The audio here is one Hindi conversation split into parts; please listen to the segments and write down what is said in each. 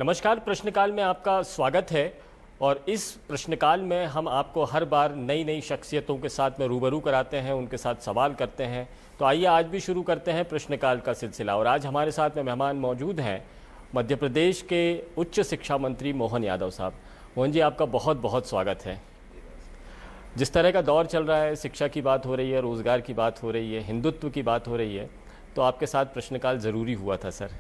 नमस्कार। प्रश्नकाल में आपका स्वागत है और इस प्रश्नकाल में हम आपको हर बार नई नई शख्सियतों के साथ में रूबरू कराते हैं, उनके साथ सवाल करते हैं। तो आइए आज भी शुरू करते हैं प्रश्नकाल का सिलसिला। और आज हमारे साथ में मेहमान मौजूद हैं मध्य प्रदेश के उच्च शिक्षा मंत्री मोहन यादव साहब। मोहन जी, आपका बहुत बहुत स्वागत है। जिस तरह का दौर चल रहा है, शिक्षा की बात हो रही है, रोज़गार की बात हो रही है, हिंदुत्व की बात हो रही है, तो आपके साथ प्रश्नकाल ज़रूरी हुआ था सर।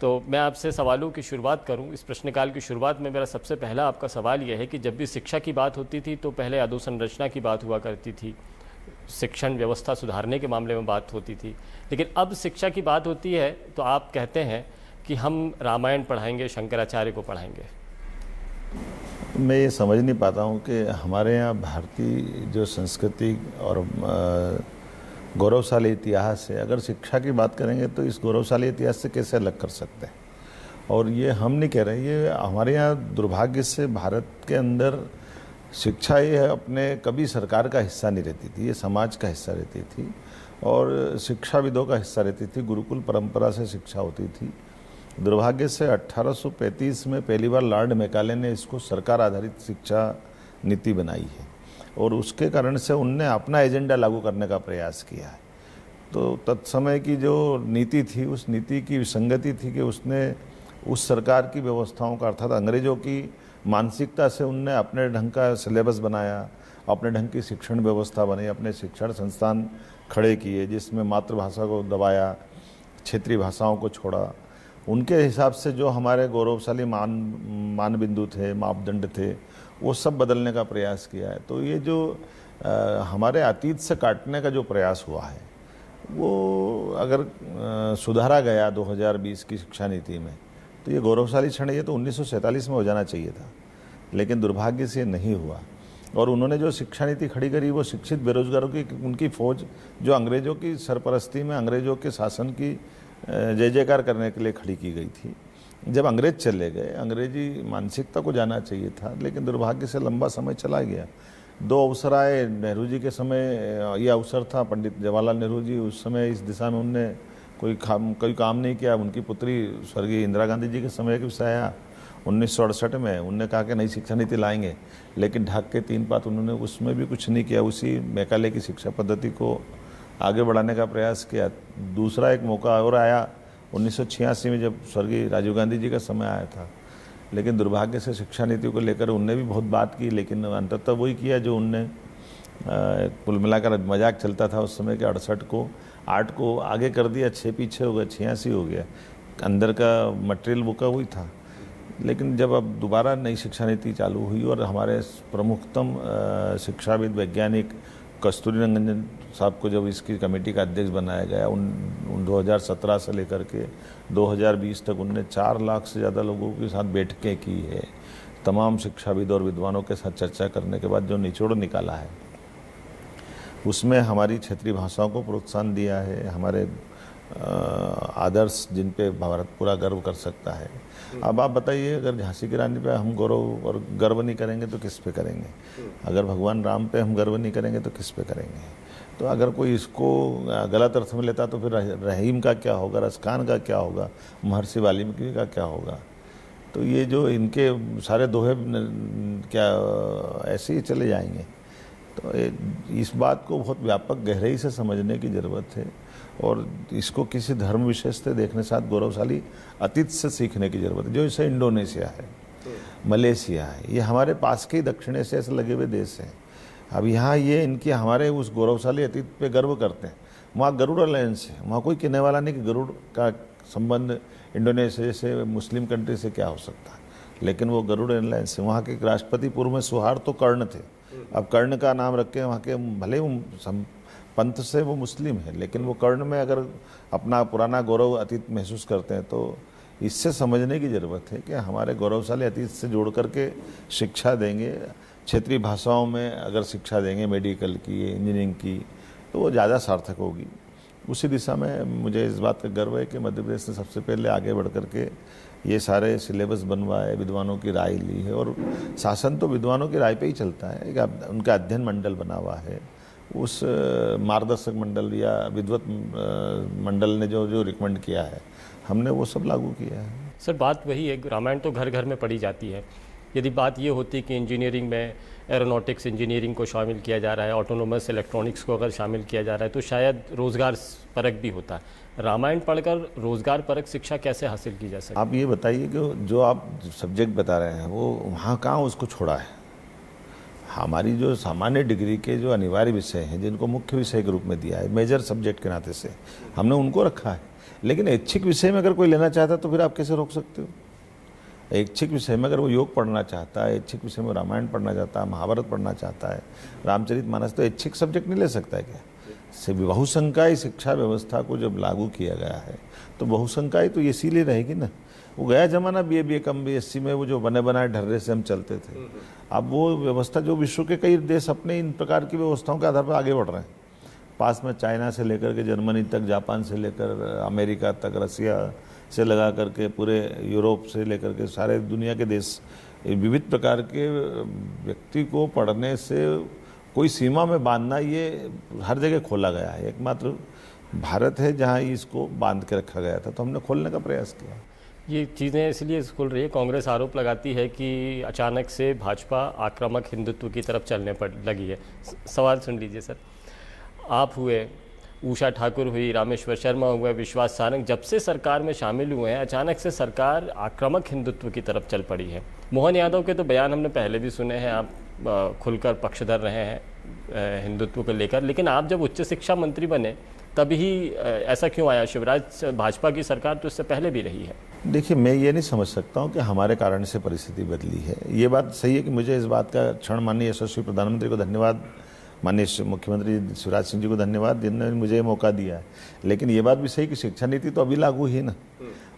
तो मैं आपसे सवालों की शुरुआत करूं। इस प्रश्नकाल की शुरुआत में मेरा सबसे पहला आपका सवाल यह है कि जब भी शिक्षा की बात होती थी तो पहले अधोसंरचना की बात हुआ करती थी, शिक्षण व्यवस्था सुधारने के मामले में बात होती थी, लेकिन अब शिक्षा की बात होती है तो आप कहते हैं कि हम रामायण पढ़ाएंगे, शंकराचार्य को पढ़ाएंगे। मैं ये समझ नहीं पाता हूँ कि हमारे यहाँ भारतीय जो संस्कृति और गौरवशाली इतिहास है, अगर शिक्षा की बात करेंगे तो इस गौरवशाली इतिहास से कैसे अलग कर सकते हैं। और ये हम नहीं कह रहे, ये हमारे यहाँ दुर्भाग्य से भारत के अंदर शिक्षा ये अपने कभी सरकार का हिस्सा नहीं रहती थी, ये समाज का हिस्सा रहती थी और शिक्षाविदों का हिस्सा रहती थी। गुरुकुल परंपरा से शिक्षा होती थी। दुर्भाग्य से 1835 में पहली बार लॉर्ड मैकाले ने इसको सरकार आधारित शिक्षा नीति बनाई है और उसके कारण से उनने अपना एजेंडा लागू करने का प्रयास किया है। तो तत्समय की जो नीति थी, उस नीति की विसंगति थी कि उसने उस सरकार की व्यवस्थाओं का, अर्थात अंग्रेजों की मानसिकता से उनने अपने ढंग का सिलेबस बनाया, अपने ढंग की शिक्षण व्यवस्था बनी, अपने शिक्षण संस्थान खड़े किए जिसमें मातृभाषा को दबाया, क्षेत्रीय भाषाओं को छोड़ा। उनके हिसाब से जो हमारे गौरवशाली मान बिंदु थे, मापदंड थे, वो सब बदलने का प्रयास किया है। तो ये जो हमारे अतीत से काटने का जो प्रयास हुआ है वो अगर सुधारा गया 2020 की शिक्षा नीति में तो ये गौरवशाली क्षण ये तो 1947 में हो जाना चाहिए था, लेकिन दुर्भाग्य से नहीं हुआ। और उन्होंने जो शिक्षा नीति खड़ी करी वो शिक्षित बेरोजगारों की उनकी फौज जो अंग्रेज़ों की सरपरस्ती में अंग्रेज़ों के शासन की जय जयकार करने के लिए खड़ी की गई थी। जब अंग्रेज चले गए, अंग्रेजी मानसिकता को जाना चाहिए था, लेकिन दुर्भाग्य से लंबा समय चला गया। 2 अवसर आए। नेहरू जी के समय ये अवसर था, पंडित जवाहरलाल नेहरू जी उस समय इस दिशा में उनने कोई काम नहीं किया। उनकी पुत्री स्वर्गीय इंदिरा गांधी जी के समय का विषय आया 1968 में, उनने कहा कि नई शिक्षा नीति लाएंगे, लेकिन ढाक के 3 पात उन्होंने उसमें भी कुछ नहीं किया। उसी मैकाले की शिक्षा पद्धति को आगे बढ़ाने का प्रयास किया। दूसरा एक मौका और आया 1986 में जब स्वर्गीय राजीव गांधी जी का समय आया था, लेकिन दुर्भाग्य से शिक्षा नीति को लेकर उनने भी बहुत बात की, लेकिन अंततः वही किया जो उनने कुल मिलाकर मजाक चलता था उस समय के 68 को 8 को आगे कर दिया, 6 पीछे हो गया, 86 हो गया। अंदर का मटेरियल वो का वही था। लेकिन जब अब दोबारा नई शिक्षा नीति चालू हुई और हमारे प्रमुखतम शिक्षाविद वैज्ञानिक कस्तूरी रंगन साहब को जब इसकी कमेटी का अध्यक्ष बनाया गया, उन 2017 से लेकर के 2020 तक उनने 4 लाख से ज़्यादा लोगों के साथ बैठकें की है। तमाम शिक्षाविद और विद्वानों के साथ चर्चा करने के बाद जो निचोड़ निकाला है उसमें हमारी क्षेत्रीय भाषाओं को प्रोत्साहन दिया है, हमारे आदर्श जिन पे भारत पूरा गर्व कर सकता है। अब आप बताइए, अगर झांसी की रानी पे हम गौरव और गर्व नहीं करेंगे तो किस पे करेंगे? अगर भगवान राम पे हम गर्व नहीं करेंगे तो किस पे करेंगे? तो अगर कोई इसको गलत अर्थ में लेता तो फिर रहीम का क्या होगा, रसखान का क्या होगा, महर्षि वाल्मीकि का क्या होगा? तो ये जो इनके सारे दोहे क्या ऐसे ही चले जाएंगे? तो इस बात को बहुत व्यापक गहराई से समझने की ज़रूरत है और इसको किसी धर्म विशेष से देखने साथ गौरवशाली अतीत से सीखने की ज़रूरत है। जो जैसे इंडोनेशिया है, मलेशिया है, ये हमारे पास के ही दक्षिण एशिया से लगे हुए देश हैं। अब यहाँ ये इनकी हमारे उस गौरवशाली अतीत पे गर्व करते हैं। वहाँ गरुड़ अलायंस है, वहाँ कोई कहने वाला नहीं कि गरुड़ का संबंध इंडोनेशिया से मुस्लिम कंट्री से क्या हो सकता है, लेकिन वो गरुड़ अलायंस है। वहाँ के राष्ट्रपति पूर्व में सुहार तो कर्ण थे, अब कर्ण का नाम रख के वहाँ के भले पंथ से वो मुस्लिम है, लेकिन वो कर्ण में अगर अपना पुराना गौरव अतीत महसूस करते हैं तो इससे समझने की ज़रूरत है कि हमारे गौरवशाली अतीत से जोड़ करके शिक्षा देंगे। क्षेत्रीय भाषाओं में अगर शिक्षा देंगे, मेडिकल की, इंजीनियरिंग की, तो वो ज़्यादा सार्थक होगी। उसी दिशा में मुझे इस बात का गर्व है कि मध्य प्रदेश ने सबसे पहले आगे बढ़ करके ये सारे सिलेबस बनवाए, विद्वानों की राय ली है और शासन तो विद्वानों की राय पे ही चलता है। उनका अध्ययन मंडल बना हुआ है, उस मार्गदर्शक मंडल या विद्वत मंडल ने जो जो रिकमेंड किया है हमने वो सब लागू किया है। सर बात वही है, रामायण तो घर घर में पढ़ी जाती है। यदि बात ये होती कि इंजीनियरिंग में एरोनॉटिक्स इंजीनियरिंग को शामिल किया जा रहा है, ऑटोनोमस इलेक्ट्रॉनिक्स को अगर शामिल किया जा रहा है, तो शायद रोज़गार परक भी होता है। रामायण पढ़कर रोज़गार परक शिक्षा कैसे हासिल की जा सकती है? आप ये बताइए कि जो आप सब्जेक्ट बता रहे हैं वो वहाँ कहाँ उसको छोड़ा है। हमारी जो सामान्य डिग्री के जो अनिवार्य विषय हैं, जिनको मुख्य विषय के रूप में दिया है, मेजर सब्जेक्ट के नाते से हमने उनको रखा है। लेकिन ऐच्छिक विषय में अगर कोई लेना चाहता है तो फिर आप कैसे रोक सकते हो? ऐच्छिक विषय में अगर वो योग पढ़ना चाहता है, ऐच्छिक विषय में रामायण पढ़ना चाहता है, महाभारत पढ़ना चाहता है, रामचरितमानस, तो ऐच्छिक सब्जेक्ट नहीं ले सकता है क्या? से बहुसंकायी शिक्षा व्यवस्था को जब लागू किया गया है तो बहुसंकायी तो इसीलिए रहेगी ना। वो गया जमाना BA BCom BSc में वो जो बने बनाए ढर्रे से हम चलते थे। अब वो व्यवस्था जो विश्व के कई देश अपने इन प्रकार की व्यवस्थाओं के आधार पर आगे बढ़ रहे हैं। पास में चाइना से लेकर के जर्मनी तक, जापान से लेकर अमेरिका तक, रसिया से लगा करके पूरे यूरोप से लेकर के सारे दुनिया के देश, विविध प्रकार के व्यक्ति को पढ़ने से कोई सीमा में बांधना ये हर जगह खोला गया है। एकमात्र भारत है जहाँ इसको बांध के रखा गया था, तो हमने खोलने का प्रयास किया। ये चीज़ें इसलिए खुल रही है, कांग्रेस आरोप लगाती है कि अचानक से भाजपा आक्रामक हिंदुत्व की तरफ चलने पर लगी है। सवाल सुन लीजिए सर, आप हुए, उषा ठाकुर हुई, रामेश्वर शर्मा हुए, विश्वास सारंग, जब से सरकार में शामिल हुए हैं अचानक से सरकार आक्रामक हिंदुत्व की तरफ चल पड़ी है। मोहन यादव के तो बयान हमने पहले भी सुने हैं, आप खुलकर पक्षधर रहे हैं हिंदुत्व को लेकर, लेकिन आप जब उच्च शिक्षा मंत्री बने तभी ऐसा क्यों आया? शिवराज भाजपा की सरकार तो इससे पहले भी रही है। देखिए, मैं ये नहीं समझ सकता हूँ कि हमारे कारण से परिस्थिति बदली है। ये बात सही है कि मुझे इस बात का क्षण माननीय यशस्वी प्रधानमंत्री को धन्यवाद, माननीय मुख्यमंत्री शिवराज सिंह जी को धन्यवाद, जिन्होंने मुझे मौका दिया है। लेकिन ये बात भी सही कि शिक्षा नीति तो अभी लागू ही ना,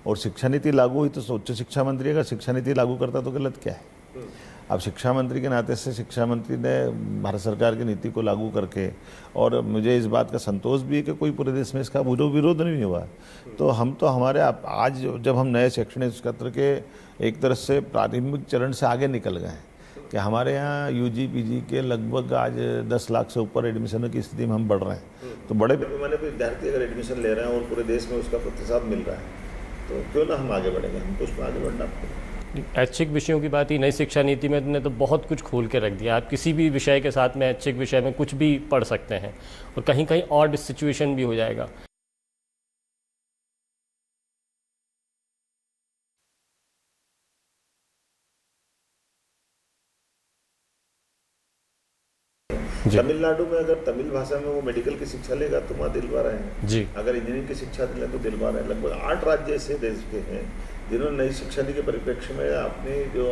और शिक्षा नीति लागू हुई तो उच्च शिक्षा मंत्री अगर शिक्षा नीति लागू करता तो गलत क्या है? अब शिक्षा मंत्री के नाते से शिक्षा मंत्री ने भारत सरकार की नीति को लागू करके, और मुझे इस बात का संतोष भी है कि कोई पूरे देश में इसका विरोध नहीं हुआ। तो हम तो हमारे आज जब हम नए शैक्षणिक सत्र के एक तरह से प्रारंभिक चरण से आगे निकल गए हैं कि हमारे यहाँ UG PG के लगभग आज 10 लाख से ऊपर एडमिशनों की स्थिति में हम बढ़ रहे हैं। तो बड़े पैमाने पर विद्यार्थी अगर एडमिशन ले रहे हैं और पूरे देश में उसका प्रतिशत मिल रहा है तो क्यों ना हम आगे बढ़ेंगे, हमको उसमें आगे बढ़ना पड़ेगा। ऐच्छिक विषयों की बात ही, नई शिक्षा नीति में ने तो बहुत कुछ खोल के रख दिया। आप किसी भी विषय के साथ में ऐच्छिक विषय में कुछ भी पढ़ सकते हैं, और कहीं कहीं ऑड सिचुएशन भी हो जाएगा। तमिलनाडु में अगर तमिल भाषा में वो मेडिकल की शिक्षा लेगा तो वहाँ दिलवा रहे हैं जी। अगर इंजीनियरिंग की शिक्षा दिले तो दिलवा रहे हैं। लगभग 8 राज्य ऐसे देश के हैं जिन्होंने नई शिक्षा नीति के परिप्रेक्ष्य में अपने जो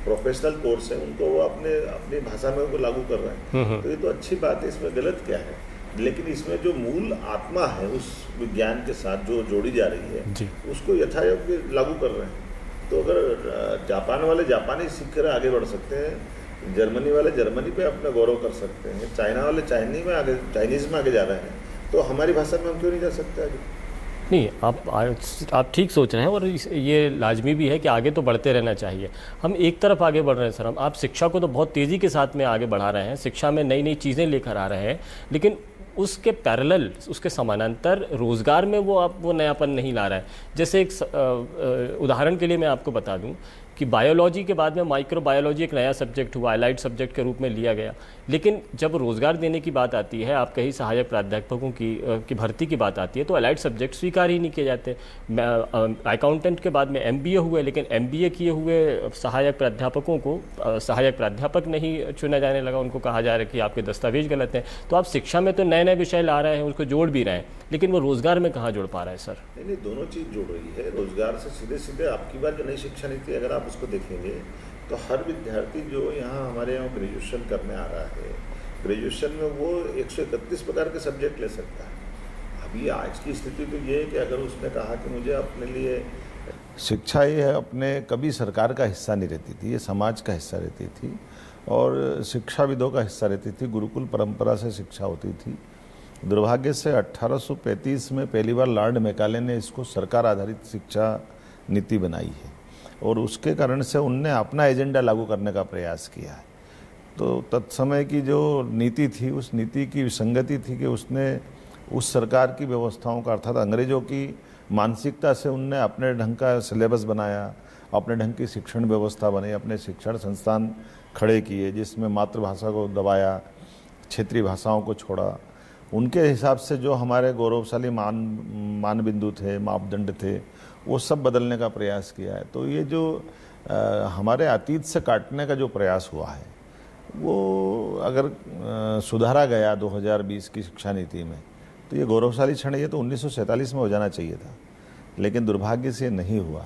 प्रोफेशनल कोर्स है उनको वो अपनी भाषा में वो लागू कर रहे हैं। तो ये तो अच्छी बात है, इसमें गलत क्या है? लेकिन इसमें जो मूल आत्मा है उस विज्ञान के साथ जो जोड़ी जा रही है उसको यथायोग्य लागू कर रहे हैं। तो अगर जापान वाले जापानी सीख कर आगे बढ़ सकते हैं, जर्मनी वाले जर्मनी पे अपना गौरव कर सकते हैं, चाइना वाले चाइनीज़ में आगे जा रहे हैं, तो हमारी भाषा में हम क्यों नहीं जा सकते आगे? नहीं, आप ठीक सोच रहे हैं, और ये लाजमी भी है कि आगे तो बढ़ते रहना चाहिए। हम एक तरफ आगे बढ़ रहे हैं सर, आप शिक्षा को तो बहुत तेज़ी के साथ में आगे बढ़ा रहे हैं, शिक्षा में नई नई चीज़ें लेकर आ रहे हैं, लेकिन उसके पैरेलल, उसके समानांतर रोज़गार में वो नयापन नहीं ला रहा है। जैसे एक उदाहरण के लिए मैं आपको बता दूं कि बायोलॉजी के बाद में माइक्रोबायोलॉजी एक नया सब्जेक्ट हुआ, अलाइड सब्जेक्ट के रूप में लिया गया, लेकिन जब रोज़गार देने की बात आती है, आप कहीं सहायक प्राध्यापकों की भर्ती की बात आती है तो अलाइड सब्जेक्ट स्वीकार ही नहीं किए जाते। अकाउंटेंट के बाद में MBA हुए, लेकिन MBA किए हुए सहायक प्राध्यापकों को सहायक प्राध्यापक नहीं चुना जाने लगा, उनको कहा जा रहा है कि आपके दस्तावेज गलत हैं। तो आप शिक्षा में तो नए नए विषय ला रहे हैं, उसको जोड़ भी रहे हैं, लेकिन वो रोज़गार में कहाँ जोड़ पा रहा है सर? नहीं, दोनों चीज़ जुड़ रही है। रोज़गार से सीधे सीधे आपकी बात जो नई शिक्षा नीति अगर आप उसको देखेंगे तो हर विद्यार्थी जो यहाँ हमारे यहाँ ग्रेजुएशन करने आ रहा है, ग्रेजुएशन में वो 131 प्रकार के सब्जेक्ट ले सकता है। अभी आज की स्थिति तो ये है कि अगर उसने कहा कि मुझे अपने लिए शिक्षा ये है अपने कभी सरकार का हिस्सा नहीं रहती थी, ये समाज का हिस्सा रहती थी और शिक्षाविदों का हिस्सा रहती थी। गुरुकुल परंपरा से शिक्षा होती थी। दुर्भाग्य से 1835 में पहली बार लॉर्ड मैकाले ने इसको सरकार आधारित शिक्षा नीति बनाई है और उसके कारण से उनने अपना एजेंडा लागू करने का प्रयास किया है। तो तत्समय की जो नीति थी उस नीति की विसंगति थी कि उसने उस सरकार की व्यवस्थाओं का, अर्थात अंग्रेज़ों की मानसिकता से उनने अपने ढंग का सिलेबस बनाया, अपने ढंग की शिक्षण व्यवस्था बनी, अपने शिक्षण संस्थान खड़े किए जिसमें मातृभाषा को दबाया, क्षेत्रीय भाषाओं को छोड़ा। उनके हिसाब से जो हमारे गौरवशाली मान बिंदु थे, मापदंड थे, वो सब बदलने का प्रयास किया है। तो ये जो हमारे अतीत से काटने का जो प्रयास हुआ है वो अगर सुधारा गया 2020 की शिक्षा नीति में तो ये गौरवशाली क्षण ये तो 1947 में हो जाना चाहिए था, लेकिन दुर्भाग्य से नहीं हुआ।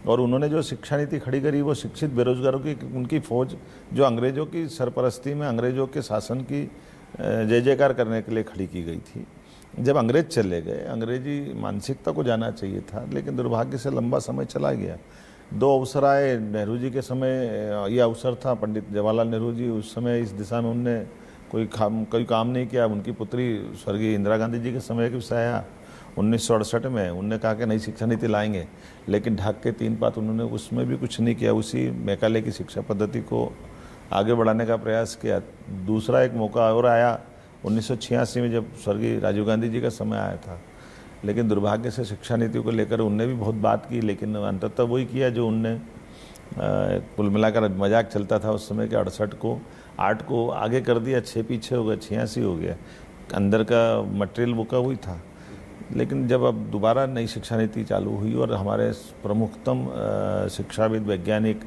और उन्होंने जो शिक्षा नीति खड़ी करी वो शिक्षित बेरोजगारों की उनकी फौज जो अंग्रेज़ों की सरपरस्ती में अंग्रेज़ों के शासन की जय जयकार करने के लिए खड़ी की गई थी। जब अंग्रेज चले गए, अंग्रेजी मानसिकता को जाना चाहिए था, लेकिन दुर्भाग्य से लंबा समय चला गया। 2 अवसर आए, नेहरू जी के समय ये अवसर था, पंडित जवाहरलाल नेहरू जी उस समय इस दिशा में उनने कोई काम नहीं किया। उनकी पुत्री स्वर्गीय इंदिरा गांधी जी के समय के विषय आया 1968 में, उनने कहा कि नई शिक्षा नीति लाएंगे, लेकिन ढाक के 3 पात उन्होंने उसमें भी कुछ नहीं किया। उसी मैकाले की शिक्षा पद्धति को आगे बढ़ाने का प्रयास किया। दूसरा एक मौका और आया 1986 में जब स्वर्गीय राजीव गांधी जी का समय आया था, लेकिन दुर्भाग्य से शिक्षा नीति को लेकर उनने भी बहुत बात की, लेकिन अंततः वही किया जो उनने कुल मिलाकर मजाक चलता था उस समय के 68 को 8 को आगे कर दिया, 6 पीछे हो गया, 86 हो गया। अंदर का मटेरियल वो का वही था। लेकिन जब अब दोबारा नई शिक्षा नीति चालू हुई और हमारे प्रमुखतम शिक्षाविद वैज्ञानिक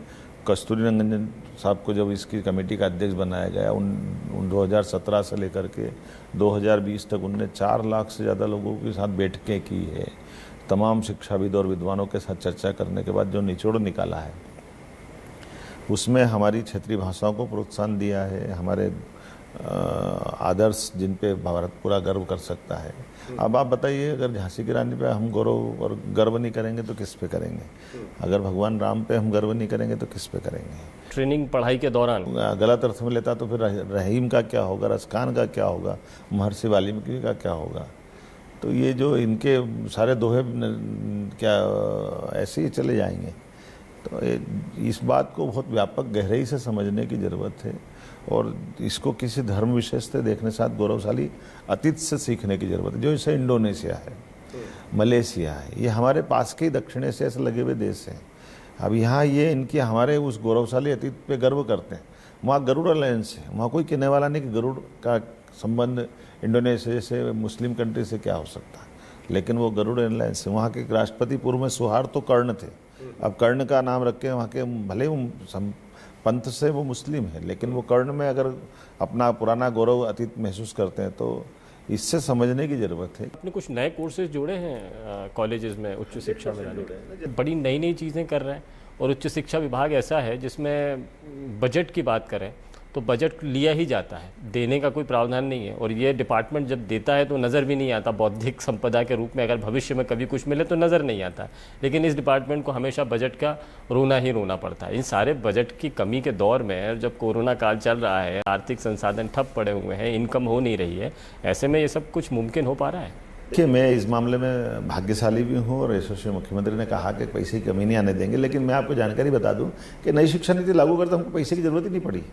कस्तूरी रंगन साहब को जब इसकी कमेटी का अध्यक्ष बनाया गया, उन 2017 से लेकर के 2020 तक उनने 4 लाख से ज़्यादा लोगों के साथ बैठकें की है। तमाम शिक्षाविद और विद्वानों के साथ चर्चा करने के बाद जो निचोड़ निकाला है उसमें हमारी क्षेत्रीय भाषाओं को प्रोत्साहन दिया है, हमारे आदर्श जिन पे भारत पूरा गर्व कर सकता है। अब आप बताइए, अगर झांसी की रानी पे हम गौरव और गर्व नहीं करेंगे तो किस पे करेंगे? अगर भगवान राम पे हम गर्व नहीं करेंगे तो किस पे करेंगे? ट्रेनिंग पढ़ाई के दौरान गलत अर्थ में लेता तो फिर रहीम का क्या होगा, रसखान का क्या होगा, महर्षि वाल्मीकि का क्या होगा? तो ये जो इनके सारे दोहे क्या ऐसे ही चले जाएंगे? तो इस बात को बहुत व्यापक गहराई से समझने की ज़रूरत है और इसको किसी धर्म विशेष से देखने साथ गौरवशाली अतीत से सीखने की ज़रूरत है। जो जैसे इंडोनेशिया है, मलेशिया है, ये हमारे पास के ही दक्षिण एशिया से लगे हुए देश हैं। अब यहाँ ये इनकी हमारे उस गौरवशाली अतीत पे गर्व करते हैं। वहाँ गरुड़ अलायंस है, वहाँ कोई कहने वाला नहीं कि गरुड़ का संबंध इंडोनेशिया से मुस्लिम कंट्री से क्या हो सकता है, लेकिन वो गरुड़ अलायंस है। वहाँ के राष्ट्रपति पूर्व में सुहार तो कर्ण थे, अब कर्ण का नाम रख के वहाँ के भले पंथ से वो मुस्लिम है, लेकिन वो कर्ण में अगर अपना पुराना गौरव अतीत महसूस करते हैं तो इससे समझने की ज़रूरत है। आपने कुछ नए कोर्सेज जोड़े हैं कॉलेजेस में उच्च शिक्षा में लाने के, बड़ी नई नई चीज़ें कर रहे हैं। और उच्च शिक्षा विभाग ऐसा है जिसमें बजट की बात करें तो बजट लिया ही जाता है, देने का कोई प्रावधान नहीं है। और ये डिपार्टमेंट जब देता है तो नज़र भी नहीं आता, बौद्धिक संपदा के रूप में अगर भविष्य में कभी कुछ मिले तो नज़र नहीं आता। लेकिन इस डिपार्टमेंट को हमेशा बजट का रोना ही रोना पड़ता है। इन सारे बजट की कमी के दौर में जब कोरोना काल चल रहा है, आर्थिक संसाधन ठप पड़े हुए हैं, इनकम हो नहीं रही है, ऐसे में ये सब कुछ मुमकिन हो पा रहा है? देखिए, मैं इस मामले में भाग्यशाली भी हूँ और यशस्वी मुख्यमंत्री ने कहा कि पैसे की कमी नहीं आने देंगे। लेकिन मैं आपको जानकारी बता दूँ कि नई शिक्षा नीति लागू करते हमको पैसे की ज़रूरत ही नहीं पड़ी।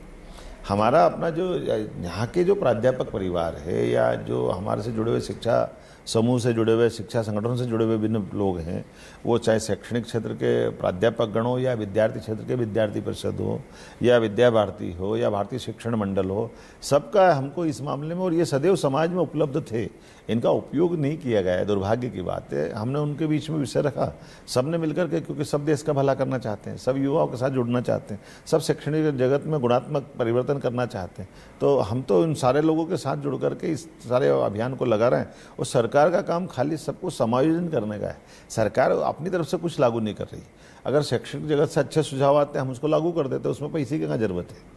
हमारा अपना जो यहाँ के जो प्राध्यापक परिवार है या जो हमारे से जुड़े हुए शिक्षा समूह से जुड़े हुए, शिक्षा संगठनों से जुड़े हुए विभिन्न लोग हैं, वो चाहे शैक्षणिक क्षेत्र के प्राध्यापक गण हो या विद्यार्थी क्षेत्र के विद्यार्थी परिषद हो या विद्या भारती हो या भारतीय शिक्षण मंडल हो, सबका हमको इस मामले में, और ये सदैव समाज में उपलब्ध थे, इनका उपयोग नहीं किया गया है। दुर्भाग्य की बात है। हमने उनके बीच में विषय रखा, सब ने मिलकर के, क्योंकि सब देश का भला करना चाहते हैं, सब युवाओं के साथ जुड़ना चाहते हैं, सब शैक्षणिक जगत में गुणात्मक परिवर्तन करना चाहते हैं। तो हम तो इन सारे लोगों के साथ जुड़ करके इस सारे अभियान को लगा रहे हैं। और सरकार का काम खाली सबको समायोजन करने का है। सरकार अपनी तरफ से कुछ लागू नहीं कर रही। अगर शैक्षणिक जगत से अच्छे सुझाव आते हैं हम उसको लागू कर देते हैं, उसमें पैसे की क्या जरूरत है?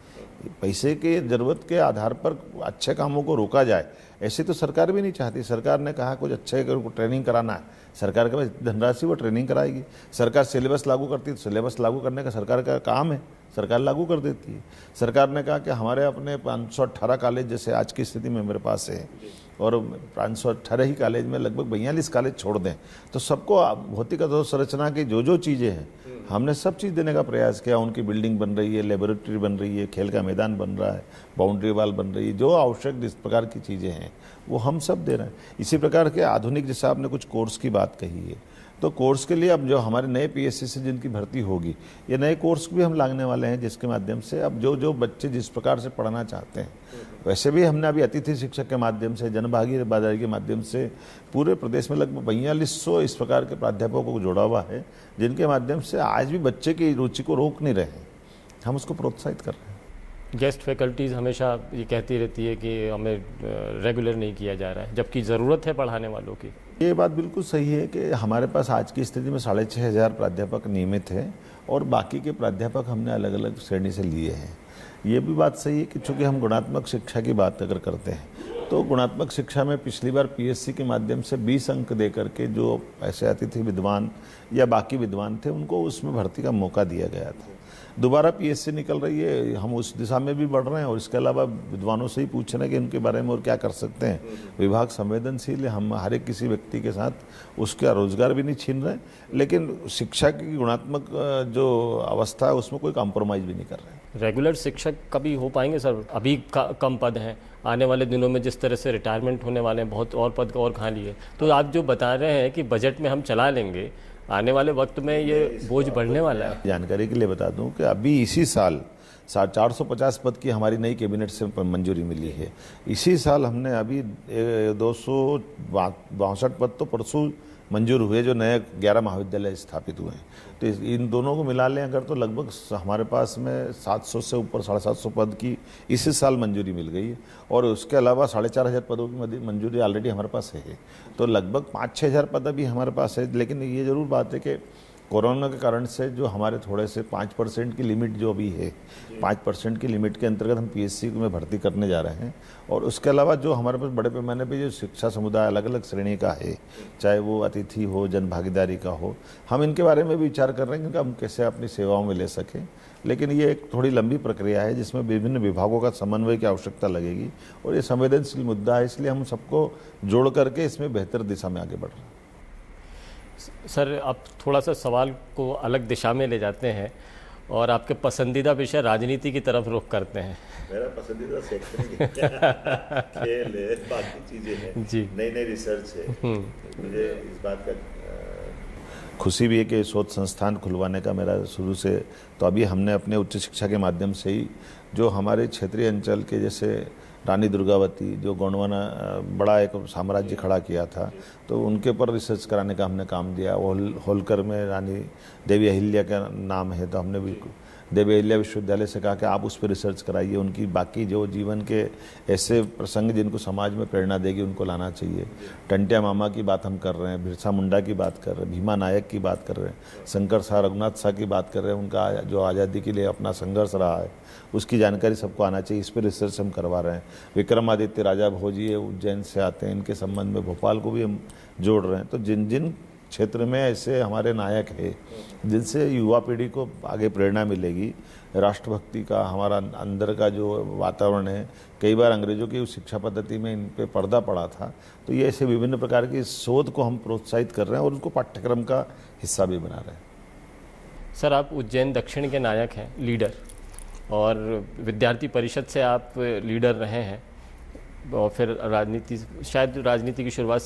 पैसे के ज़रूरत के आधार पर अच्छे कामों को रोका जाए, ऐसे तो सरकार भी नहीं चाहती। सरकार ने कहा कुछ अच्छे ट्रेनिंग कराना है, सरकार के पास धनराशि वो ट्रेनिंग कराएगी। सरकार सिलेबस लागू करती है तो सिलेबस लागू करने का सरकार का काम है, सरकार लागू कर देती है। सरकार ने कहा कि हमारे अपने 518 कॉलेज जैसे आज की स्थिति में मेरे पास है, और 518 ही कॉलेज में लगभग 42 कॉलेज छोड़ दें तो सबको भौतिक अधोसंरचना की जो चीज़ें हैं हमने सब चीज़ देने का प्रयास किया। उनकी बिल्डिंग बन रही है, लेबोरेटरी बन रही है, खेल का मैदान बन रहा है, बाउंड्री वाल बन रही है, जो आवश्यक जिस प्रकार की चीज़ें हैं वो हम सब दे रहे हैं। इसी प्रकार के आधुनिक, जैसे आपने कुछ कोर्स की बात कही है, तो कोर्स के लिए अब जो हमारे नए पीएससी से जिनकी भर्ती होगी, ये नए कोर्स भी हम लाने वाले हैं, जिसके माध्यम से अब जो बच्चे जिस प्रकार से पढ़ना चाहते हैं, वैसे भी हमने अभी अतिथि शिक्षक के माध्यम से, जनभागीदारी के माध्यम से पूरे प्रदेश में लगभग 4200 इस प्रकार के प्राध्यापकों को जोड़ा हुआ है, जिनके माध्यम से आज भी बच्चे की रुचि को रोक नहीं रहे हैं, हम उसको प्रोत्साहित कर रहे हैं। गेस्ट फैकल्टीज़ हमेशा ये कहती रहती है कि हमें रेगुलर नहीं किया जा रहा है, जबकि ज़रूरत है पढ़ाने वालों की। ये बात बिल्कुल सही है कि हमारे पास आज की स्थिति में 6500 प्राध्यापक नियमित हैं और बाकी के प्राध्यापक हमने अलग अलग श्रेणी से लिए हैं। ये भी बात सही है कि चूँकि हम गुणात्मक शिक्षा की बात अगर करते हैं तो गुणात्मक शिक्षा में पिछली बार पीएससी के माध्यम से 20 अंक दे करके जो ऐसे अतिथि विद्वान या बाकी विद्वान थे उनको उसमें भर्ती का मौका दिया गया था। दोबारा पीएससी निकल रही है, हम उस दिशा में भी बढ़ रहे हैं और इसके अलावा विद्वानों से ही पूछ रहे हैं कि उनके बारे में और क्या कर सकते हैं। विभाग संवेदनशील है, हम हर एक किसी व्यक्ति के साथ उसका रोजगार भी नहीं छीन रहे, लेकिन शिक्षा की गुणात्मक जो अवस्था है उसमें कोई कॉम्प्रोमाइज़ भी नहीं कर रहे हैं। रेगुलर शिक्षक कभी हो पाएंगे सर? अभी कम पद हैं, आने वाले दिनों में जिस तरह से रिटायरमेंट होने वाले हैं, बहुत और पद और खाली है, तो आप जो बता रहे हैं कि बजट में हम चला लेंगे, आने वाले वक्त में ये बोझ बढ़ने वाला है। जानकारी के लिए बता दूं कि अभी इसी साल 450 पद की हमारी नई कैबिनेट से मंजूरी मिली है। इसी साल हमने अभी 262 पद तो परसों मंजूर हुए, जो नए 11 महाविद्यालय स्थापित हुए हैं। तो इन दोनों को मिला लें अगर तो लगभग हमारे पास में 700 से ऊपर 750 पद की इसी साल मंजूरी मिल गई है और उसके अलावा 4500 पदों की मंजूरी ऑलरेडी हमारे पास है। तो लगभग 5-6 हज़ार पद अभी हमारे पास है। लेकिन ये ज़रूर बात है कि कोरोना के कारण से जो हमारे थोड़े से 5% की लिमिट जो अभी है, 5% की लिमिट के अंतर्गत हम पीएससी में भर्ती करने जा रहे हैं। और उसके अलावा जो हमारे पास बड़े पैमाने पे जो शिक्षा समुदाय अलग अलग श्रेणी का है, चाहे वो अतिथि हो, जन भागीदारी का हो, हम इनके बारे में भी विचार कर रहे हैं कि हम कैसे अपनी सेवाओं में ले सकें। लेकिन ये एक थोड़ी लंबी प्रक्रिया है जिसमें विभिन्न विभागों का समन्वय की आवश्यकता लगेगी और ये संवेदनशील मुद्दा है, इसलिए हम सबको जोड़ करके इसमें बेहतर दिशा में आगे बढ़ रहे हैं। सर, अब थोड़ा सा सवाल को अलग दिशा में ले जाते हैं और आपके पसंदीदा विषय राजनीति की तरफ रुख करते हैं। मेरा पसंदीदा सेक्टर खेल है, बाकी चीज़ें हैं जी, नई नई रिसर्च है। मुझे इस बात का खुशी भी है कि शोध संस्थान खुलवाने का मेरा शुरू से, तो अभी हमने अपने उच्च शिक्षा के माध्यम से ही जो हमारे क्षेत्रीय अंचल के जैसे रानी दुर्गावती जो गोंडवाना बड़ा एक साम्राज्य खड़ा किया था, तो उनके ऊपर रिसर्च कराने का हमने काम दिया। होलकर में रानी देवी अहिल्या का नाम है, तो हमने भी देवी अहिल्या विश्वविद्यालय से कहा कि आप उस पर रिसर्च कराइए, उनकी बाकी जो जीवन के ऐसे प्रसंग जिनको समाज में प्रेरणा देगी उनको लाना चाहिए। टंटिया मामा की बात हम कर रहे हैं, बिरसा मुंडा की बात कर रहे हैं, भीमा नायक की बात कर रहे हैं, शंकर शाह रघुनाथ शाह की बात कर रहे हैं, उनका जो आज़ादी के लिए अपना संघर्ष रहा है उसकी जानकारी सबको आना चाहिए, इस पर रिसर्च हम करवा रहे हैं। विक्रमादित्य राजा भोजी उज्जैन से आते हैं, इनके संबंध में भोपाल को भी हम जोड़ रहे हैं। तो जिन जिन क्षेत्र में ऐसे हमारे नायक है जिनसे युवा पीढ़ी को आगे प्रेरणा मिलेगी, राष्ट्रभक्ति का हमारा अंदर का जो वातावरण है, कई बार अंग्रेजों की शिक्षा पद्धति में इन पे पर्दा पड़ा था, तो ये ऐसे विभिन्न प्रकार की शोध को हम प्रोत्साहित कर रहे हैं और उसको पाठ्यक्रम का हिस्सा भी बना रहे हैं। सर, आप उज्जैन दक्षिण के नायक हैं, लीडर, और विद्यार्थी परिषद से आप लीडर रहे हैं और फिर राजनीति, शायद राजनीति की शुरुआत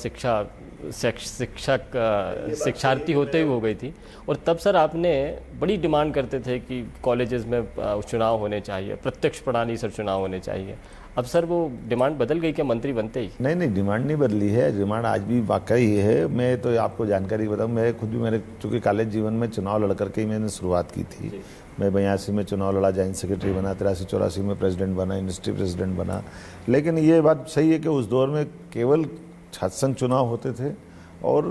शिक्षार्थी होते ही हो गई थी। और तब सर आपने बड़ी डिमांड करते थे कि कॉलेजेस में चुनाव होने चाहिए, प्रत्यक्ष प्रणाली सर चुनाव होने चाहिए। अब सर वो डिमांड बदल गई क्या मंत्री बनते ही? नहीं, डिमांड नहीं बदली है, डिमांड आज भी वाकई है। मैं तो आपको जानकारी बताऊँ, मैं खुद भी मेरे चूँकि कॉलेज जीवन में चुनाव लड़ करके ही मैंने शुरुआत की थी। मैं 82 में चुनाव लड़ा, जॉइंट सेक्रेटरी बना, 83-84 में प्रेसिडेंट बना, यूनिवर्सिटी प्रेसिडेंट बना। लेकिन ये बात सही है कि उस दौर में केवल छात्र संघ चुनाव होते थे और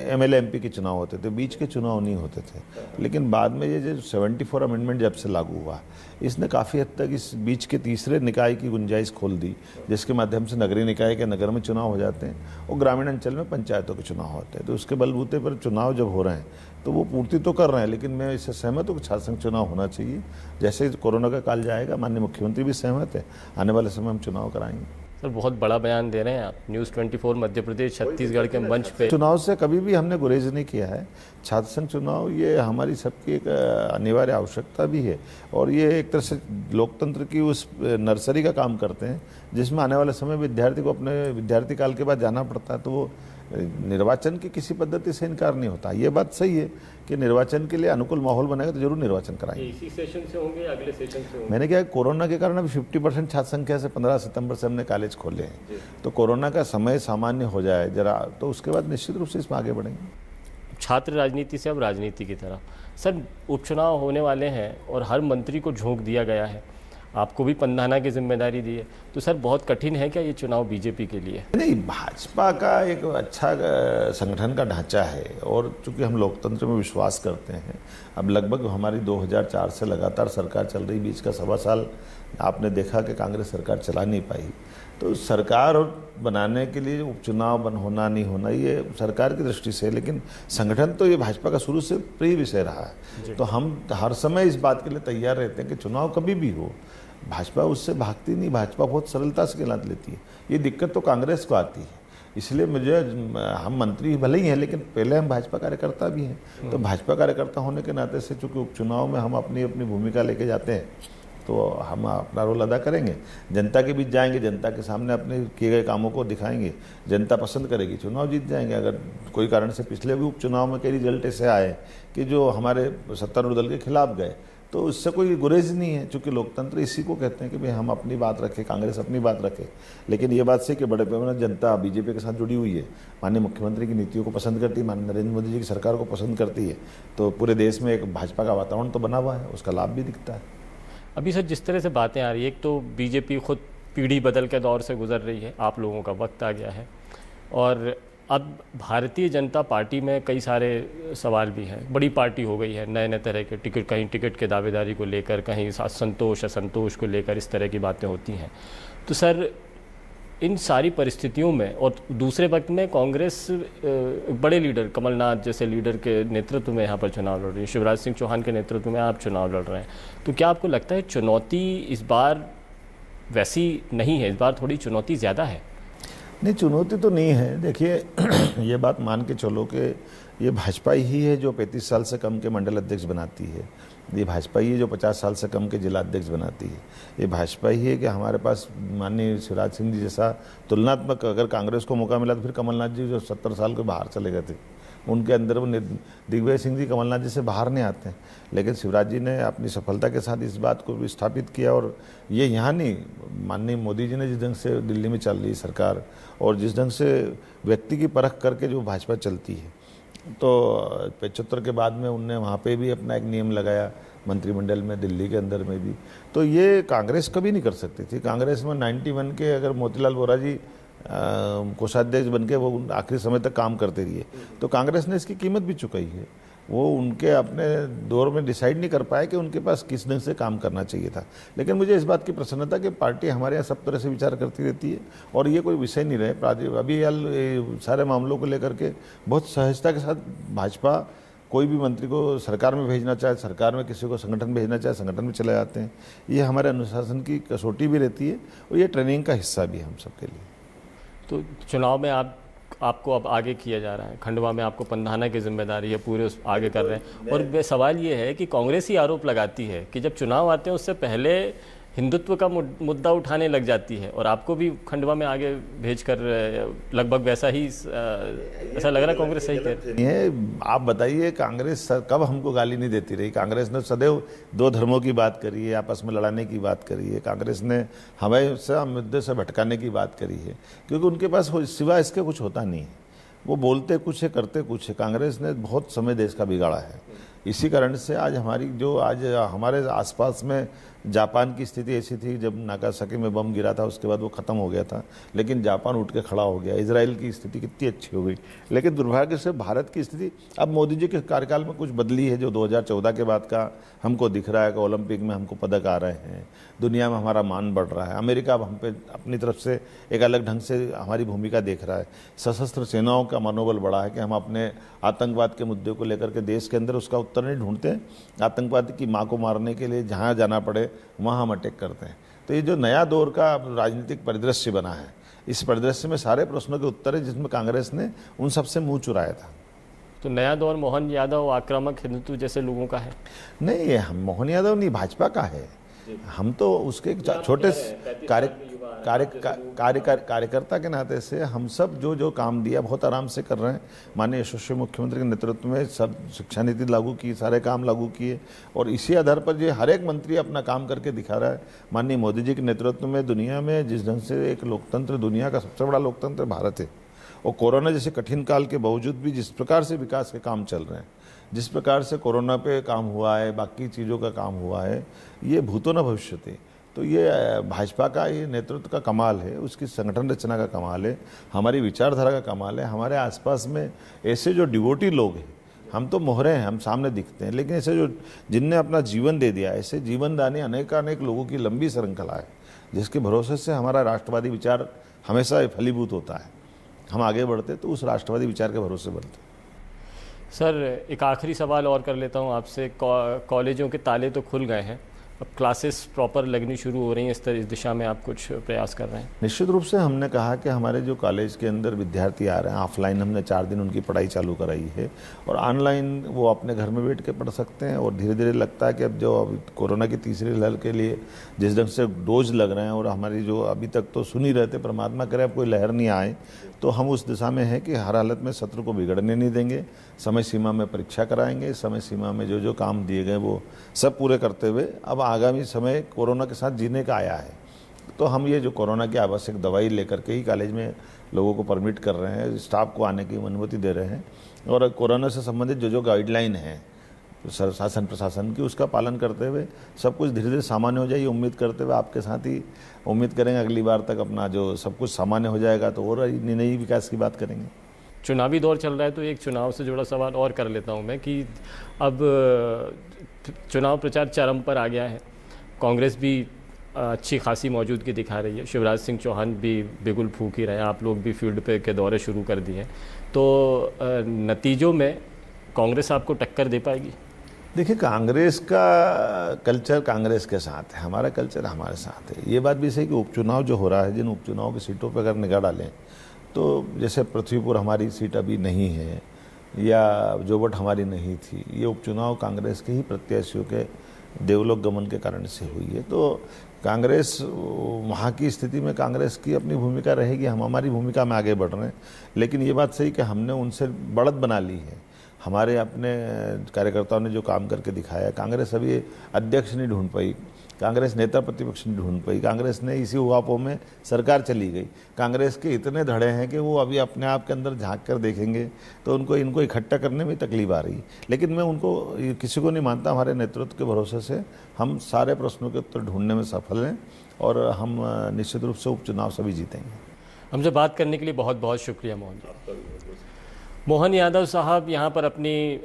एमएलए एमपी के चुनाव होते थे, बीच के चुनाव नहीं होते थे। लेकिन बाद में ये जो 74 अमेंडमेंट जब से लागू हुआ, इसने काफ़ी हद तक इस बीच के तीसरे निकाय की गुंजाइश खोल दी, जिसके माध्यम से नगरीय निकाय के नगर में चुनाव हो जाते हैं और ग्रामीण अंचल में पंचायतों के चुनाव होते हैं। तो उसके बलबूते पर चुनाव जब हो रहे हैं तो वो पूर्ति तो कर रहे हैं, लेकिन मैं इससे सहमत हूँ कि छात्र संघ चुनाव होना चाहिए। जैसे कोरोना का काल जाएगा, माननीय मुख्यमंत्री भी सहमत है, आने वाले समय हम चुनाव कराएंगे। सर बहुत बड़ा बयान दे रहे हैं आप। न्यूज़ 24 मध्य प्रदेश छत्तीसगढ़ के मंच पे। चुनाव से कभी भी हमने गुरेज नहीं किया है। छात्र संघ चुनाव ये हमारी सबकी एक अनिवार्य आवश्यकता भी है और ये एक तरह से लोकतंत्र की उस नर्सरी का काम करते हैं जिसमें आने वाले समय विद्यार्थी को अपने विद्यार्थी काल के बाद जाना पड़ता है, तो वो निर्वाचन की किसी पद्धति से इनकार नहीं होता। ये बात सही है कि निर्वाचन के लिए अनुकूल माहौल बनेगा तो जरूर निर्वाचन कराएंगे। इसी सेशन से होंगे, अगले सेशन से होंगे? मैंने क्या कोरोना के कारण अभी 50% छात्र संख्या से 15 सितंबर से हमने कॉलेज खोले हैं, तो कोरोना का समय सामान्य हो जाए जरा, तो उसके बाद निश्चित रूप से इसमें आगे बढ़ेंगे। छात्र राजनीति से अब राजनीति की तरफ। सर उपचुनाव होने वाले हैं और हर मंत्री को झोंक दिया गया है, आपको भी पंधाना की जिम्मेदारी दी है, तो सर बहुत कठिन है क्या ये चुनाव बीजेपी के लिए? नहीं, भाजपा का एक अच्छा संगठन का ढांचा है और चूंकि हम लोकतंत्र में विश्वास करते हैं, अब लगभग हमारी 2004 से लगातार सरकार चल रही, बीच का 1.25 साल आपने देखा कि कांग्रेस सरकार चला नहीं पाई, तो सरकार बनाने के लिए उपचुनाव होना नहीं होना ये सरकार की दृष्टि से, लेकिन संगठन तो ये भाजपा का शुरू से प्रिय विषय रहा है। तो हम हर समय इस बात के लिए तैयार रहते हैं कि चुनाव कभी भी हो, भाजपा उससे भागती नहीं, भाजपा बहुत सरलता से खिलात लेती है। ये दिक्कत तो कांग्रेस को आती है, इसलिए मुझे, हम मंत्री भले ही हैं लेकिन पहले हम भाजपा कार्यकर्ता भी हैं, तो भाजपा कार्यकर्ता होने के नाते से चूँकि उपचुनाव में हम अपनी अपनी भूमिका लेके जाते हैं तो हम अपना रोल अदा करेंगे, जनता के बीच जाएंगे, जनता के सामने अपने किए गए कामों को दिखाएंगे, जनता पसंद करेगी, चुनाव जीत जाएंगे। अगर कोई कारण से पिछले भी उपचुनाव में कई रिजल्ट ऐसे आए कि जो हमारे सत्तारूढ़ दल के खिलाफ गए, तो उससे कोई गुरेज नहीं है, चूँकि लोकतंत्र इसी को कहते हैं कि भाई हम अपनी बात रखें, कांग्रेस अपनी बात रखे। लेकिन ये बात से कि बड़े पैमाने जनता बीजेपी के साथ जुड़ी हुई है, माननीय मुख्यमंत्री की नीतियों को पसंद करती है, माननीय नरेंद्र मोदी जी की सरकार को पसंद करती है, तो पूरे देश में एक भाजपा का वातावरण तो बना हुआ है, उसका लाभ भी दिखता है। अभी सर जिस तरह से बातें आ रही है, एक तो बीजेपी खुद पीढ़ी बदल के दौर से गुजर रही है, आप लोगों का वक्त आ गया है, और अब भारतीय जनता पार्टी में कई सारे सवाल भी हैं। बड़ी पार्टी हो गई है, नए नए तरह के टिकट, कहीं टिकट के दावेदारी को लेकर, कहीं संतोष असंतोष को लेकर इस तरह की बातें होती हैं। तो सर इन सारी परिस्थितियों में और दूसरे वक्त में कांग्रेस बड़े लीडर, कमलनाथ जैसे लीडर के नेतृत्व में यहाँ पर चुनाव लड़ रही है, शिवराज सिंह चौहान के नेतृत्व में आप चुनाव लड़ रहे हैं, तो क्या आपको लगता है चुनौती इस बार वैसी नहीं है, इस बार थोड़ी चुनौती ज़्यादा है? नहीं, चुनौती तो नहीं है। देखिए ये बात मान के चलो कि ये भाजपा ही है जो 35 साल से कम के मंडल अध्यक्ष बनाती है, ये भाजपा ही है जो 50 साल से कम के जिला अध्यक्ष बनाती है, ये भाजपा ही है कि हमारे पास माननीय शिवराज सिंह जी जैसा तुलनात्मक, अगर कांग्रेस को मौका मिला तो फिर कमलनाथ जी जो 70 साल के बाहर चले गए थे, उनके अंदर वो दिग्विजय सिंह जी कमलनाथ जी से बाहर नहीं आते हैं, लेकिन शिवराज जी ने अपनी सफलता के साथ इस बात को भी स्थापित किया। और ये यहाँ नहीं, माननीय मोदी जी ने जिस ढंग से दिल्ली में चल रही सरकार और जिस ढंग से व्यक्ति की परख करके जो भाजपा चलती है, तो 75 के बाद में उनने वहाँ पे भी अपना एक नियम लगाया मंत्रिमंडल में, दिल्ली के अंदर में भी, तो ये कांग्रेस कभी नहीं कर सकती थी। कांग्रेस में 91 के अगर मोतीलाल वोरा जी कोषाध्यक्ष बन के वो आखिरी समय तक काम करते रहिए, तो कांग्रेस ने इसकी कीमत भी चुकाई है। वो उनके अपने दौर में डिसाइड नहीं कर पाए कि उनके पास किस ढंग से काम करना चाहिए था। लेकिन मुझे इस बात की प्रसन्नता कि पार्टी हमारे यहाँ सब तरह से विचार करती रहती है और ये कोई विषय नहीं रहे। अभी सारे मामलों को लेकर के बहुत सहजता के साथ भाजपा कोई भी मंत्री को सरकार में भेजना चाहे, सरकार में किसी को संगठन भेजना चाहे, संगठन में चले जाते हैं। ये हमारे अनुशासन की कसौटी भी रहती है और ये ट्रेनिंग का हिस्सा भी है हम सबके लिए। तो चुनाव में आपको अब आगे किया जा रहा है, खंडवा में आपको पंधाना की जिम्मेदारी है, पूरे उस आगे कर रहे हैं। और सवाल ये है कि कांग्रेस ही आरोप लगाती है कि जब चुनाव आते हैं उससे पहले हिंदुत्व का मुद्दा उठाने लग जाती है, और आपको भी खंडवा में आगे भेजकर लगभग वैसा ही ऐसा लग रहा है कांग्रेस सही कह रही है। आप बताइए, कांग्रेस कब हमको गाली नहीं देती रही? कांग्रेस ने सदैव दो धर्मों की बात करी है, आपस में लड़ाने की बात करी है, कांग्रेस ने हमें मुद्दे से भटकाने की बात करी है, क्योंकि उनके पास सिवा इसके कुछ होता नहीं है। वो बोलते कुछ है, करते कुछ है। कांग्रेस ने बहुत समय देश का बिगाड़ा है। इसी कारण से आज हमारे आसपास में जापान की स्थिति ऐसी थी, जब नागासाकी में बम गिरा था उसके बाद वो ख़त्म हो गया था, लेकिन जापान उठ के खड़ा हो गया। इजराइल की स्थिति कितनी अच्छी हो गई, लेकिन दुर्भाग्य से भारत की स्थिति अब मोदी जी के कार्यकाल में कुछ बदली है, जो 2014 के बाद का हमको दिख रहा है कि ओलंपिक में हमको पदक आ रहे हैं, दुनिया में हमारा मान बढ़ रहा है, अमेरिका अब हम पे अपनी तरफ से एक अलग ढंग से हमारी भूमिका देख रहा है, सशस्त्र सेनाओं का मनोबल बढ़ा है कि हम अपने आतंकवाद के मुद्दे को लेकर के देश के अंदर उसका उत्तर नहीं ढूंढते, आतंकवाद की माँ को मारने के लिए जहाँ जाना पड़े वहाँ हम अटैक करते हैं। तो ये जो नया दौर का राजनीतिक परिदृश्य बना है, इस परिदृश्य में सारे प्रश्नों के उत्तर है जिसमें कांग्रेस ने उन सबसे मुंह चुराया था। तो नया दौर मोहन यादव आक्रामक हिंदुत्व जैसे लोगों का है? नहीं, ये हम मोहन यादव नहीं, भाजपा का है। हम तो उसके एक छोटे कार्यकर्ता के नाते से हम सब जो जो काम दिया बहुत आराम से कर रहे हैं। माननीय यशस्वी मुख्यमंत्री के नेतृत्व में सब शिक्षा नीति लागू की, सारे काम लागू किए, और इसी आधार पर ये हर एक मंत्री अपना काम करके दिखा रहा है। माननीय मोदी जी के नेतृत्व में दुनिया में जिस ढंग से एक लोकतंत्र, दुनिया का सबसे बड़ा लोकतंत्र भारत है, और कोरोना जैसे कठिन काल के बावजूद भी जिस प्रकार से विकास के काम चल रहे हैं, जिस प्रकार से कोरोना पे काम हुआ है, बाकी चीज़ों का काम हुआ है, ये भूतो न भविष्यति। तो ये भाजपा का ये नेतृत्व का कमाल है, उसकी संगठन रचना का कमाल है, हमारी विचारधारा का कमाल है। हमारे आसपास में ऐसे जो डिवोटी लोग हैं, हम तो मोहरे हैं, हम सामने दिखते हैं, लेकिन ऐसे जो जिनने अपना जीवन दे दिया, ऐसे जीवनदानी अनेक लोगों की लंबी श्रृंखला है, जिसके भरोसे से हमारा राष्ट्रवादी विचार हमेशा फलीभूत होता है। हम आगे बढ़ते तो उस राष्ट्रवादी विचार के भरोसे बढ़ते। सर, एक आखिरी सवाल और कर लेता हूँ आपसे। कॉलेजों के ताले तो खुल गए हैं, अब क्लासेस प्रॉपर लगनी शुरू हो रही हैं, इस दिशा में आप कुछ प्रयास कर रहे हैं? निश्चित रूप से हमने कहा कि हमारे जो कॉलेज के अंदर विद्यार्थी आ रहे हैं, ऑफलाइन हमने 4 दिन उनकी पढ़ाई चालू कराई है, और ऑनलाइन वो अपने घर में बैठ के पढ़ सकते हैं। और धीरे धीरे लगता है कि अब जो कोरोना की तीसरी लहर के लिए जिस ढंग से डोज लग रहे हैं, और हमारी जो अभी तक तो सुन ही रहते, परमात्मा करे अब कोई लहर नहीं आए, तो हम उस दिशा में हैं कि हर हालत में सत्र को बिगड़ने नहीं देंगे, समय सीमा में परीक्षा कराएंगे, समय सीमा में जो जो काम दिए गए वो सब पूरे करते हुए अब आगामी समय कोरोना के साथ जीने का आया है। तो हम ये जो कोरोना की आवश्यक दवाई लेकर के ही कॉलेज में लोगों को परमिट कर रहे हैं, स्टाफ को आने की अनुमति दे रहे हैं, और कोरोना से संबंधित जो जो गाइडलाइन है शासन प्रशासन की, उसका पालन करते हुए सब कुछ धीरे धीरे सामान्य हो जाए, ये उम्मीद करते हुए आपके साथ ही उम्मीद करेंगे अगली बार तक अपना जो सब कुछ सामान्य हो जाएगा तो और नई विकास की बात करेंगे। चुनावी दौर चल रहा है, तो एक चुनाव से जुड़ा सवाल और कर लेता हूँ मैं कि अब चुनाव प्रचार चरम पर आ गया है, कांग्रेस भी अच्छी खासी मौजूदगी दिखा रही है, शिवराज सिंह चौहान भी बिगुल फूंक ही रहे हैं, आप लोग भी फील्ड पे के दौरे शुरू कर दिए, तो नतीजों में कांग्रेस आपको टक्कर दे पाएगी? देखिए, कांग्रेस का कल्चर कांग्रेस के साथ है, हमारा कल्चर हमारे साथ है। ये बात भी सही कि उपचुनाव जो हो रहा है, जिन उपचुनाव की सीटों पर अगर निगाह डालें तो जैसे पृथ्वीपुर हमारी सीट अभी नहीं है, या जोबट हमारी नहीं थी, ये उपचुनाव कांग्रेस के ही प्रत्याशियों के देवलोक गमन के कारण से हुई है। तो कांग्रेस वहाँ की स्थिति में कांग्रेस की अपनी भूमिका रहेगी, हम हमारी भूमिका में आगे बढ़ रहे हैं। लेकिन ये बात सही कि हमने उनसे बढ़त बना ली है, हमारे अपने कार्यकर्ताओं ने जो काम करके दिखाया। कांग्रेस अभी अध्यक्ष नहीं ढूंढ पाई, कांग्रेस नेता प्रतिपक्ष नहीं ढूंढ पाई, कांग्रेस ने इसी उहापों में सरकार चली गई। कांग्रेस के इतने धड़े हैं कि वो अभी अपने आप के अंदर झांक कर देखेंगे तो उनको इनको इकट्ठा करने में तकलीफ आ रही है। लेकिन मैं उनको किसी को नहीं मानता, हमारे नेतृत्व के भरोसे से हम सारे प्रश्नों के उत्तर ढूंढने में सफल हैं, और हम निश्चित रूप से उपचुनाव सभी जीतेंगे। हमसे बात करने के लिए बहुत बहुत शुक्रिया मोहन जी। मोहन यादव साहब यहाँ पर अपनी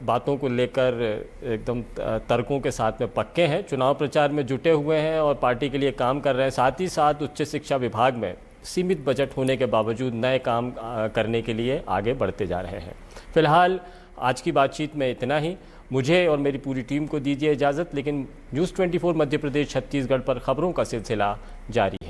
बातों को लेकर एकदम तर्कों के साथ में पक्के हैं, चुनाव प्रचार में जुटे हुए हैं और पार्टी के लिए काम कर रहे हैं। साथ ही साथ उच्च शिक्षा विभाग में सीमित बजट होने के बावजूद नए काम करने के लिए आगे बढ़ते जा रहे हैं। फिलहाल आज की बातचीत में इतना ही। मुझे और मेरी पूरी टीम को दीजिए इजाज़त, लेकिन न्यूज़ 24 मध्य प्रदेश छत्तीसगढ़ पर खबरों का सिलसिला जारी